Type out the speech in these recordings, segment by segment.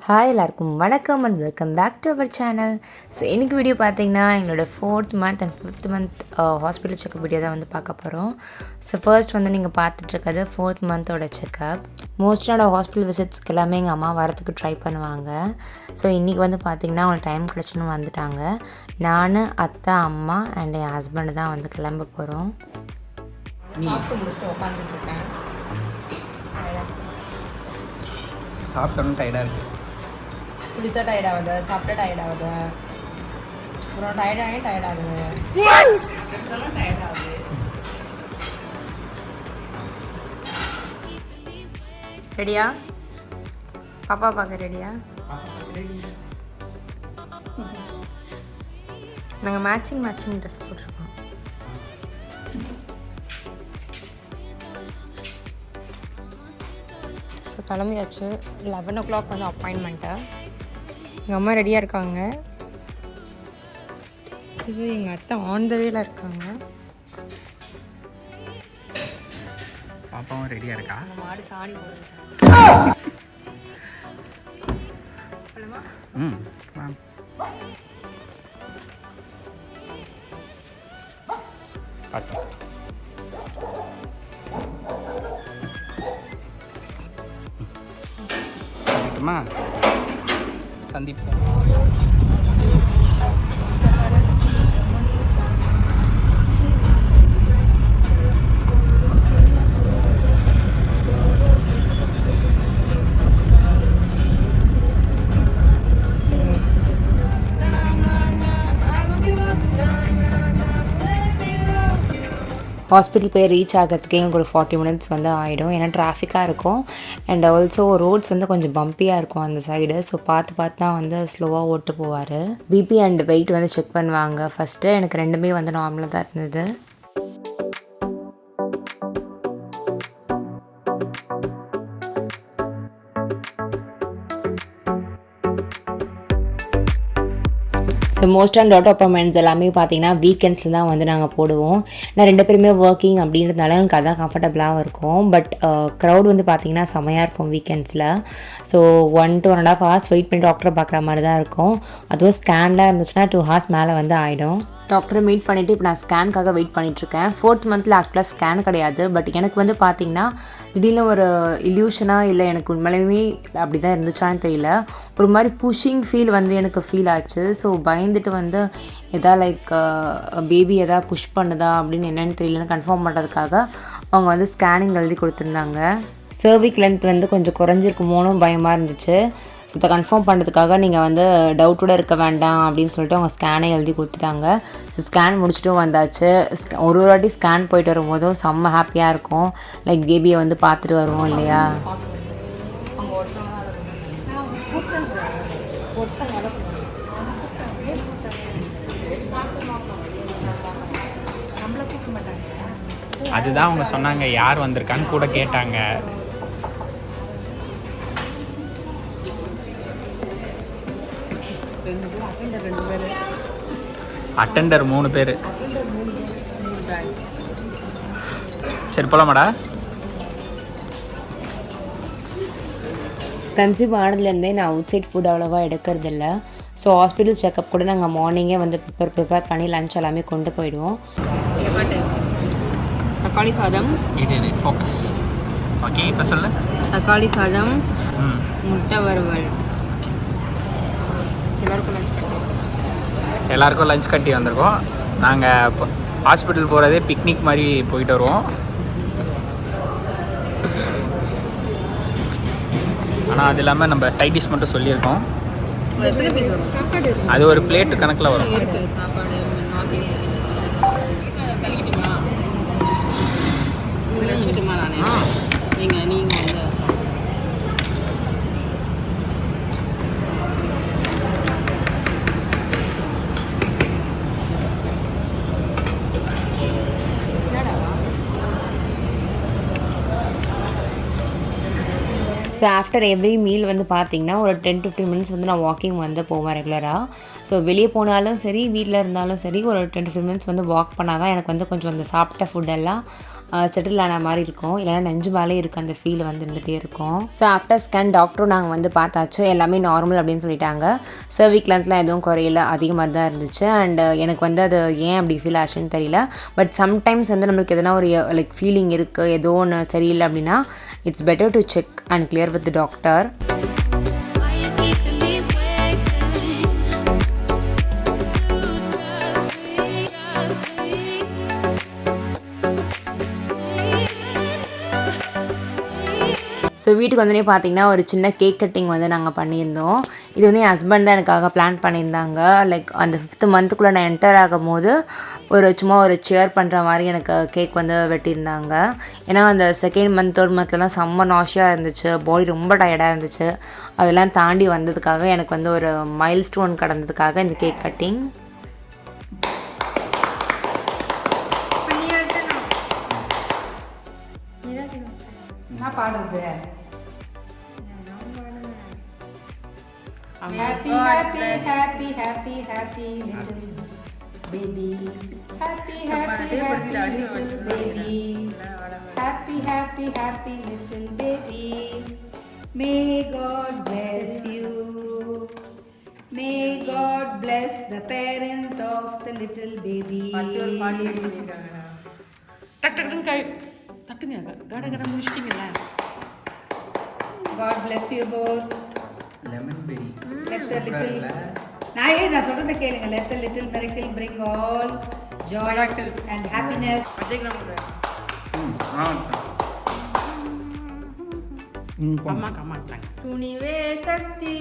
Hi எல்லாருக்கும் வணக்கம் and welcome back to our channel. So இன்றைக்கி வீடியோ பார்த்தீங்கன்னா எங்களோட 4th month and 5th month hospital checkup video தான் வந்து பார்க்க போகிறோம். ஸோ ஃபர்ஸ்ட் வந்து நீங்கள் பார்த்துட்ருக்கிறது 4th மந்தோட செக்கப். மோஸ்ட்லி என்னோடய ஹாஸ்பிட்டல் விசிட்ஸ்க்கு எல்லாமே எங்கள் அம்மா வரத்துக்கு ட்ரை பண்ணுவாங்க. ஸோ இன்றைக்கி வந்து பார்த்திங்கன்னா அவங்களுக்கு டைம் கிடச்சுன்னு வந்துட்டாங்க. நான், அத்தை, அம்மா அண்ட் என் ஹஸ்பண்டு தான் வந்து கிளம்ப போகிறோம். சாப்பிட்டோன்னு டயர்டாக இருக்குது. குடித்தா டயர்ட் ஆகுது, சாப்பிட்டா டயர்ட் ஆகுது, அப்புறம் டயர்டாகி டயர்ட் ஆகுது. ரெடியா? பாப்பா பார்க்க ரெடியா? நாங்கள் மேட்சிங் ட்ரெஸ் போட்டிருக்கோம். ஸோ கிளம்பியாச்சு. 11 o'clock வந்து அப்பாயின்மெண்ட்டு. எங்கள் அம்மா ரெடியாக இருக்காங்க. இது எங்கள் அத்தை ஆன் த வேல இருக்காங்க. பாப்பாவும் ரெடியாக இருக்கா? மாடு சாணி போடுங்க. பார்த்தோம். சந்திப்போம். ஹாஸ்பிட்டல் போய் ரீச் ஆகிறதுக்கே எங்களுக்கு ஒரு 40 minutes வந்து ஆகிடும். ஏன்னா டிராஃபிக்காக இருக்கும் அண்ட் ஆல்சோ ரோட்ஸ் வந்து கொஞ்சம் பம்பியாக இருக்கும் அந்த சைடு. ஸோ பார்த்து தான் வந்து ஸ்லோவாக ஓட்டு போவார். பிபி அண்ட் வெயிட் வந்து செக் பண்ணுவாங்க. ஃபஸ்ட்டு எனக்கு ரெண்டுமே வந்து நார்மலாக தான் இருந்தது. So most and dot appointments எல்லாமே பார்த்தீங்கன்னா வீக்கெண்ட்ஸில் தான் வந்து நாங்கள் போடுவோம். நான் 2 பேருமே ஒர்க்கிங் அப்படின்றதுனால எனக்கு அதான் கம்ஃபர்டபுளாகவும் இருக்கும். பட் க்ரௌட் வந்து பார்த்திங்கன்னா செமையாக இருக்கும் வீக்கெண்ட்ஸில். ஸோ 1 to 1.5 hours வெயிட் பண்ணி டாக்டரை பார்க்குற மாதிரி தான் இருக்கும். அதுவும் ஸ்கேன்லாம் இருந்துச்சுன்னா 2 hours மேலே வந்து ஆகிடும். டாக்டரை மீட் பண்ணிவிட்டு இப்போ நான் ஸ்கேனுக்காக வெயிட் பண்ணிகிட்ருக்கேன். 4th மந்தில் ஆக்சுவலாக ஸ்கேன் கிடையாது. பட் எனக்கு வந்து பார்த்திங்கன்னா திடீர்னு ஒரு இல்யூஷனாக இல்லை எனக்கு உண்மையிலுமே அப்படி தான் இருந்துச்சான்னு தெரியல, ஒரு மாதிரி புஷிங் ஃபீல் வந்து எனக்கு ஃபீல் ஆச்சு. ஸோ பயந்துட்டு வந்து எதா லைக் பேபி எதாவது புஷ் பண்ணுதா அப்படின்னு என்னென்னு தெரியலன்னு கன்ஃபார்ம் பண்ணுறதுக்காக அவங்க வந்து ஸ்கேனிங் எழுதி கொடுத்துருந்தாங்க. சர்விக் லென்த் வந்து கொஞ்சம் குறைஞ்சிருக்குமோன்னு பயமாக இருந்துச்சு. ஸோ இதை கன்ஃபார்ம் பண்ணுறதுக்காக நீங்கள் வந்து டவுட்டோட இருக்க வேண்டாம் அப்படின்னு சொல்லிட்டு அவங்க ஸ்கேனை எழுதி கொடுத்துட்டாங்க. ஸோ ஸ்கேன் முடிச்சுட்டும் வந்தாச்சு. ஒரு வாட்டி ஸ்கேன் போயிட்டு வரும்போதும் செம்ம ஹாப்பியாக இருக்கும். லைக் பேபியை வந்து பார்த்துட்டு வருவோம் இல்லையா. அதுதான் அவங்க சொன்னாங்க, யார் வந்திருக்கான்னு கூட கேட்டாங்க. அட்டெண்டர் 3 பேர். சரி போலாமாடா? கன்சீவ் ஆனதுலேருந்தே நான் அவுட் சைட் ஃபுட் அவ்வளோவா எடுக்கிறதில்ல. ஸோ ஹாஸ்பிட்டல் செக்கப் கூட நாங்கள் மார்னிங்கே வந்து ப்ரிப்பேர் பண்ணி லஞ்ச் எல்லாமே கொண்டு போயிடுவோம். தக்காளி சாதம். இது ஃபோக்கஸ். ஓகே, இப்போ சொல்லு. தக்காளி சாதம், முட்டை வறுவல். எல்லாருக்கும் லஞ்ச் கட்டி வந்திருக்கோம். நாங்கள் இப்போ ஹாஸ்பிட்டல் போகிறதே பிக்னிக் மாதிரி போயிட்டு வருவோம். ஆனால் அது இல்லாமல் நம்ம சைட் டிஷ் மட்டும் சொல்லியிருக்கோம். அது ஒரு பிளேட்டு கணக்கில் வரும். ஸோ ஆஃப்டர் எவ்ரி மீல் வந்து பார்த்திங்கன்னா ஒரு 10 to 15 மினிட்ஸ் வந்து நான் வாக்கிங் வந்து போவேன் ரெகுலராக. ஸோ வெளியே போனாலும் சரி, வீட்டில் இருந்தாலும் சரி, ஒரு 10 to 15 மினிட்ஸ் வந்து வாக் பண்ணால் தான் எனக்கு வந்து கொஞ்சம் அந்த சாப்பிட்ட ஃபுட்டெல்லாம் செட்டில் ஆன மாதிரி இருக்கும். இல்லைனா நெஞ்சு மேலே இருக்க அந்த ஃபீல் வந்து இருந்துகிட்டே இருக்கும். ஸோ ஆஃப்டர் ஸ்கேன் டாக்டரும் நாங்கள் வந்து பார்த்தாச்சு, எல்லாமே நார்மல் அப்படின்னு சொல்லிட்டாங்க. சர்விக் லென்த்லாம் எதுவும் குறையில, அதிகமாக தான் இருந்துச்சு. அண்ட் எனக்கு வந்து அது ஏன் அப்படி ஃபீல் ஆச்சுன்னு தெரியல. பட் சம்டைம்ஸ் வந்து நம்மளுக்கு எதனா ஒரு லைக் ஃபீலிங் இருக்குது, ஏதோ ஒன்று சரியில்லை அப்படின்னா it's better to check and clear with doctor. So வீட்டுக்கு வந்தோடனே பார்த்தீங்கன்னா ஒரு சின்ன கேக் கட்டிங் வந்து நாங்கள் பண்ணியிருந்தோம். இது வந்து என் ஹஸ்பண்ட் தான் எனக்காக பிளான் பண்ணியிருந்தாங்க. லைக் அந்த 5th மந்த்துக்குள்ளே நான் என்டர் ஆகும்போது சும்மா ஒரு சேர் பண்ணுற மாதிரி எனக்கு கேக் வந்து வெட்டியிருந்தாங்க. ஏன்னா அந்த 2nd மந்த் 3rd மந்த்லலாம் செம்ம நாஷியாக இருந்துச்சு, பாடி ரொம்ப டயர்டாக இருந்துச்சு. அதெல்லாம் தாண்டி வந்ததுக்காக எனக்கு வந்து ஒரு மைல் ஸ்டோன் கடந்ததுக்காக இந்த கேக் கட்டிங். என்ன பாடுறது? Happy, happy, happy, happy, happy little baby. Happy, happy, happy little baby. Happy, happy, happy little baby. May God bless you. May God bless the parents of the little baby. தட்டுங்க கட முடிச்சிட்டீங்கல்ல. God bless you both. Lemon berry Let the little நான் சொல்றத கேளுங்க. Let the little miracle bring all joy and happiness. அம்மா துணிவே சக்தி.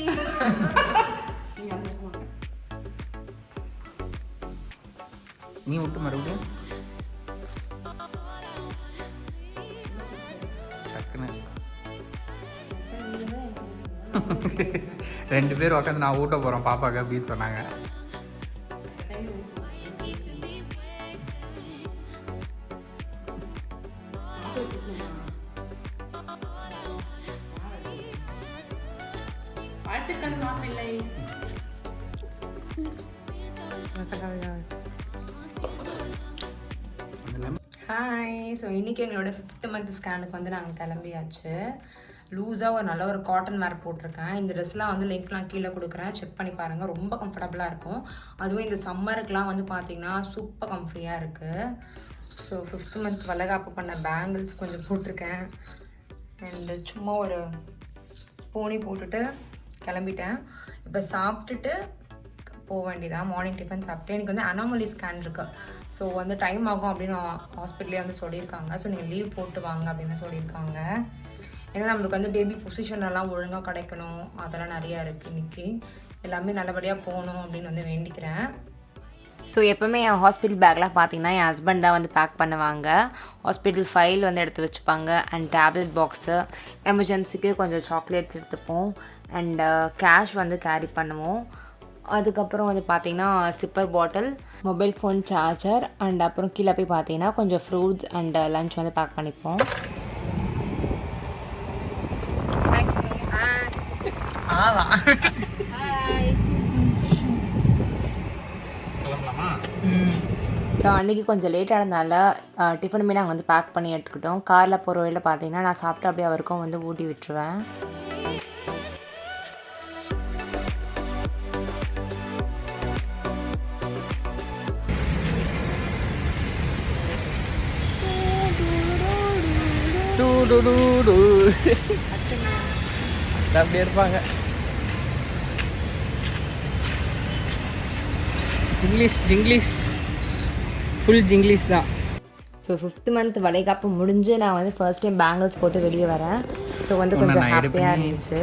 நீ விட்டு மறுபடியும் டக்குன்னு 2 பேர் உட்காந்து நான் ஊட்ட போகிறோம் பாப்பாக்கு அப்படின்னு சொன்னாங்க. வாழ்த்துக்கள் மாப்பிள்ளை. ஹாய். ஸோ இன்றைக்கி எங்களோட 5th மந்த் ஸ்கேனுக்கு வந்து நாங்கள் கிளம்பியாச்சு. லூஸாக ஒரு நல்ல ஒரு காட்டன் வேர் போட்டிருக்கேன். இந்த ட்ரெஸ்லாம் வந்து லிங்க்லாம் கீழே கொடுக்குறேன், செக் பண்ணி பாருங்கள். ரொம்ப கம்ஃபர்டபுளாக இருக்கும். அதுவும் இந்த சம்மருக்குலாம் வந்து பார்த்திங்கன்னா சூப்பர் கம்ஃபியாக இருக்குது. ஸோ 5th மந்த் வளைகாப்பு பண்ண பேங்கிள்ஸ் கொஞ்சம் போட்டிருக்கேன். அண்டு சும்மா ஒரு போனி போட்டுட்டு கிளம்பிட்டேன். இப்போ சாப்பிட்டுட்டு போக வேண்டியதான். மார்னிங் டிஃபன் சாப்பிட்டு எனக்கு வந்து அனாமலி ஸ்கேன் இருக்குது. ஸோ வந்து டைம் ஆகும் அப்படின்னு ஹாஸ்பிட்டலே வந்து சொல்லியிருக்காங்க. ஸோ நீங்கள் லீவ் போட்டு வாங்க அப்படின்னு சொல்லியிருக்காங்க. ஏன்னா நம்மளுக்கு வந்து பேபி பொசிஷனெல்லாம் ஒழுங்காக கிடைக்கணும், அதெல்லாம் நிறையா இருக்குது. இன்றைக்கி எல்லாமே நல்லபடியாக போகணும் அப்படின்னு வந்து வேண்டிக்கிறேன். ஸோ எப்போவுமே என் ஹாஸ்பிட்டல் பேக்லாம் பார்த்தீங்கன்னா என் ஹஸ்பண்ட் தான் வந்து பேக் பண்ணுவாங்க. ஹாஸ்பிட்டல் ஃபைல் வந்து எடுத்து வச்சுப்பாங்க, அண்ட் டேப்லெட் பாக்ஸு, எமர்ஜென்சிக்கு கொஞ்சம் சாக்லேட்ஸ் எடுத்துப்போம், அண்ட் கேஷ் வந்து கேரி பண்ணுவோம். அதுக்கப்புறம் வந்து பார்த்திங்கன்னா சிப்பர் பாட்டில், மொபைல் ஃபோன் சார்ஜர், அண்ட் அப்புறம் கீழே போய் பார்த்தீங்கன்னா கொஞ்சம் ஃப்ரூட்ஸ் அண்ட் லன்ச் வந்து பேக் பண்ணிப்போம். ஸோ அன்றைக்கி கொஞ்சம் லேட்டாக இருந்தனால டிஃபனுமே நாங்கள் வந்து பேக் பண்ணி எடுத்துக்கிட்டோம். காரில் போகிற வழியில் பார்த்தீங்கன்னா நான் சாப்பிட்டு அப்படியே அவருக்கும் வந்து ஊட்டி விட்டுருவேன். அப்படியே இருப்பாங்க. ஜிங்கிலீஷ் ஃபுல் ஜிங்கிலீஷ் தான். ஸோ 5th மந்த் வளைகாப்பு முடிஞ்சு நான் வந்து ஃபர்ஸ்ட் டைம் பேங்கிள்ஸ் போட்டு வெளியே வரேன். ஸோ வந்து கொஞ்சம் ஹாப்பியாக இருந்துச்சு.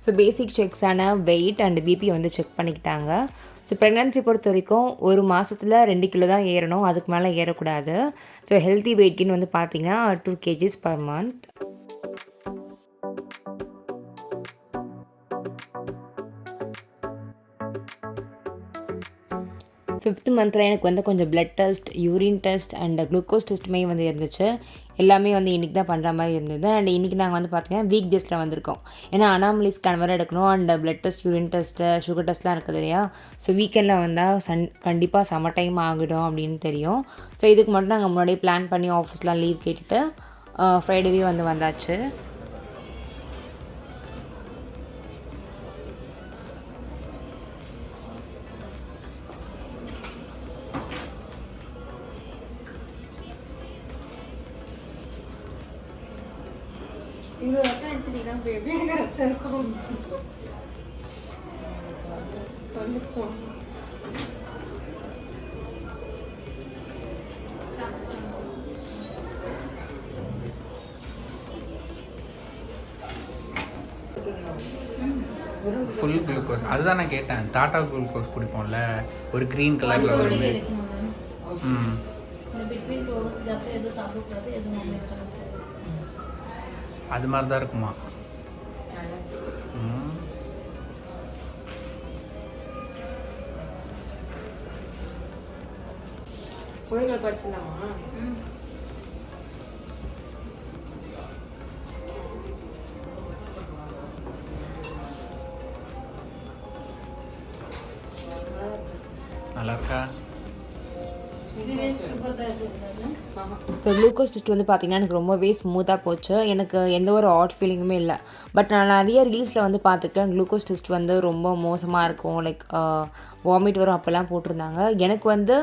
ஸோ பேசிக் செக்ஸான வெயிட் அண்ட் பிபி வந்து செக் பண்ணிக்கிட்டாங்க. ஸோ ப்ரெக்னன்சி பொறுத்த வரைக்கும் 1 மாதத்தில் 2 கிலோ தான் ஏறணும், அதுக்கு மேலே ஏறக்கூடாது. ஸோ ஹெல்த்தி வெயிட்கின்னு வந்து பார்த்திங்கன்னா 2 kgs per month. 5th மந்தில் எனக்கு வந்து கொஞ்சம் blood test, urine test and glucose டெஸ்ட்டுமே வந்து இருந்துச்சு. எல்லாமே வந்து இன்றைக்கி தான் பண்ணுற மாதிரி இருந்தது. அண்ட் இன்றைக்கி நாங்கள் வந்து பார்த்திங்கன்னா வீக் டேஸில் வந்திருக்கோம். ஏன்னா அனாமலி ஸ்கேன் வேறு எடுக்கணும் and blood test, urine test, sugar டெஸ்ட்லாம் இருக்குது இல்லையா. ஸோ வீக்கெண்டில் வந்தால் கண்டிப்பாக சம்மர் டைம் ஆகிடும் அப்படின்னு தெரியும். ஸோ இதுக்கு மட்டும் நாங்கள் முன்னாடியே பிளான் பண்ணி ஆஃபீஸ்லாம் லீவ் கேட்டுட்டு ஃப்ரைடேவே வந்து வந்தாச்சு. இவ்வளோ ரத்தம் எடுத்துட்டீங்கன்னா பேபி எனக்கு ரத்தம் இருக்கும். வந்துட்டோம். ஃபுல் குளுக்கோஸ் அதுதான் நான் கேட்டேன். டாட்டா குளுக்கோஸ் குடிப்போம்ல ஒரு க்ரீன் கலரில் வருது. அது மாதிரி தான் இருக்குமா? கோழிகள் படிச்சிடலாமா? நல்லா இருக்கா? ஸோ குளுக்கோஸ் டெஸ்ட் வந்து பார்த்திங்கன்னா எனக்கு ரொம்பவே ஸ்மூத்தாக போச்சு. எனக்கு எந்த ஒரு ஆட் ஃபீலிங்குமே இல்லை. பட் நான் நிறைய ரீல்ஸில் வந்து பார்த்துருக்கேன் குளுக்கோஸ் டெஸ்ட் வந்து ரொம்ப மோசமாக இருக்கும், லைக் வாமிட் வரும் அப்போல்லாம் போட்டிருந்தாங்க. எனக்கு வந்து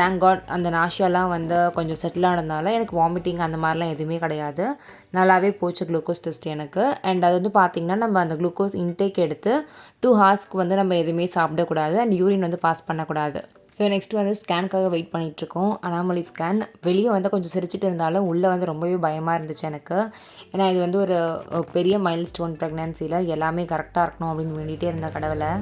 தேங்க் காட் அந்த நாஷியாலாம் வந்து கொஞ்சம் செட்டில் ஆனதுனால எனக்கு வாமிட்டிங் அந்த மாதிரிலாம் எதுவுமே கிடையாது. நல்லாவே போச்சு குளுக்கோஸ் டெஸ்ட் எனக்கு. அண்ட் அது வந்து பார்த்திங்கன்னா நம்ம அந்த குளுக்கோஸ் இன்டேக் எடுத்து 2 ஹார்ஸ்க்கு வந்து நம்ம எதுவுமே சாப்பிடக்கூடாது அண்ட் யூரின் வந்து பாஸ் பண்ணக்கூடாது. ஸோ நெக்ஸ்ட் வந்து ஸ்கேனுக்காக வெயிட் பண்ணிகிட்ருக்கோம். அனாமலி ஸ்கேன் வெளியே வந்து கொஞ்சம் சிரிச்சிட்டு இருந்தாலும் உள்ளே வந்து ரொம்பவே பயமாக இருந்துச்சு எனக்கு. ஏன்னா இது வந்து ஒரு பெரிய மைல் ஸ்டோன் ப்ரெக்னன்சியில் எல்லாமே கரெக்டாக இருக்கணும் அப்படின்னு வேண்டிகிட்டே இருந்த கடவுளை.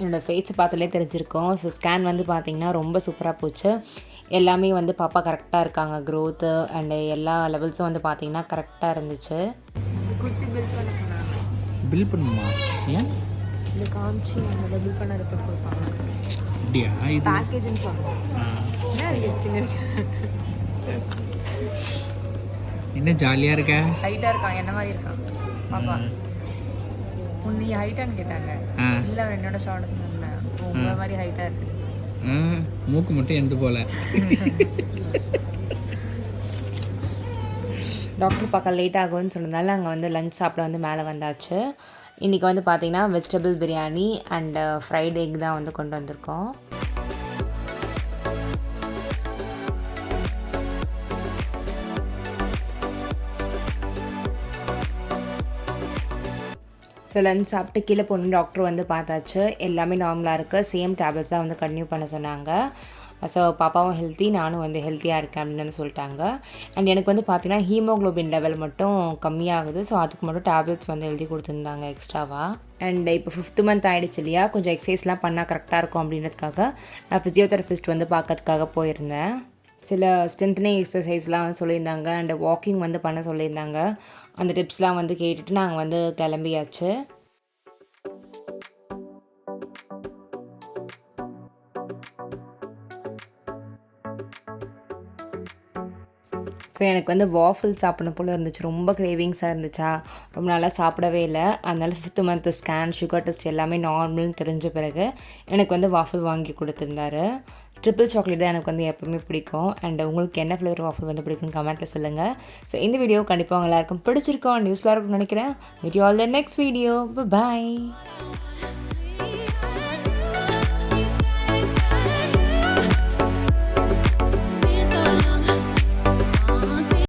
என்னோடய ஃபேஸை பார்த்தாலே தெரிஞ்சிருக்கோம். ஸோ ஸ்கேன் வந்து பார்த்திங்கன்னா ரொம்ப சூப்பராக போச்சு. எல்லாமே வந்து பாப்பா கரெக்டாக இருக்காங்க. க்ரோத்து அண்டு எல்லா லெவல்ஸும் வந்து பார்த்திங்கன்னா கரெக்டாக இருந்துச்சு. பில் பண்ணுமா? ஏன் இந்த காமிச்சு அந்த பில் பண்ண ரிப்போர்ட் கொடுப்பாங்க. அப்படியா? இது பேக்கேஜ்னு சொல்லுவாங்க. என்ன ஜாலியாக இருக்க? ஹைட்டாக இருக்கான். என்ன மாதிரி இருக்கான் பாப்பா? நீ ஹைட்டான்னு கேட்டாங்க. இல்லை என்னோட ஷார்ட் உங்களை மாதிரி ஹைட்டாக இருக்கு. மூக்கு மட்டும் எந்த போல. டாக்டர் பார்க்க லேட் ஆகும்னு சொன்னதால அங்கே வந்து லஞ்ச் சாப்பிட வந்து மேலே வந்தாச்சு. இன்றைக்கி வந்து பார்த்திங்கன்னா vegetable biryani and fried egg தான் வந்து கொண்டு வந்திருக்கோம். ஸோ லஞ்ச் சாப்பிட்டு கீழே போகணும். டாக்டர் வந்து பார்த்தாச்சு, எல்லாமே நார்மலாக இருக்குது. சேம் டேப்லெட்ஸ் தான் வந்து கன்டினியூ பண்ண சொன்னாங்க. ஸோ பாப்பாவும் ஹெல்த்தி, நானும் வந்து ஹெல்த்தியாக இருக்கேன் அப்படின்னு வந்து சொல்லிட்டாங்க. அண்ட் எனக்கு வந்து பார்த்தீங்கன்னா ஹீமோக்ளோபின் லெவல் மட்டும் கம்மியாகுது. ஸோ அதுக்கு மட்டும் டேப்லெட்ஸ் வந்து எழுதி கொடுத்துருந்தாங்க எக்ஸ்ட்ராவாக. அண்ட் இப்போ 5th மந்த் ஆகிடுச்சு இல்லையா, கொஞ்சம் எக்ஸசைஸ்லாம் பண்ணால் கரெக்டாக இருக்கும் அப்படின்றதுக்காக நான் ஃபிசியோதெரபிஸ்ட் வந்து பார்க்கறதுக்காக போயிருந்தேன். சில ஸ்ட்ரென்த்னிங் எக்ஸசைஸ்லாம் வந்து சொல்லியிருந்தாங்க அண்ட் வாக்கிங் வந்து பண்ண சொல்லியிருந்தாங்க. அந்த டிப்ஸ்லாம் வந்து கேட்டுட்டு நாங்கள் வந்து கிளம்பியாச்சு. ஸோ எனக்கு வந்து வாஃபிள் சாப்பிடணும் போல் இருந்துச்சு. ரொம்ப கிரேவிங்ஸாக இருந்துச்சா, ரொம்ப நாளாக சாப்பிடவே இல்லை. அதனால 5th month scan, sugar test எல்லாமே நார்மல்னு தெரிஞ்ச பிறகு எனக்கு வந்து வாஃபிள் வாங்கி கொடுத்துருந்தாரு. ட்ரிபிள் சாக்லேட் தான் எனக்கு வந்து எப்போவுமே பிடிக்கும். அண்ட் உங்களுக்கு என்ன ஃப்ளேவர் வாஃபிள் வந்து பிடிக்கும்னு கமெண்ட்டில் சொல்லுங்கள். ஸோ இந்த வீடியோ கண்டிப்பாக எல்லாருக்கும் பிடிச்சிருக்கோம், நியூஸ்லாம் இருக்கும்னு நினைக்கிறேன். Meet you all the next video. By.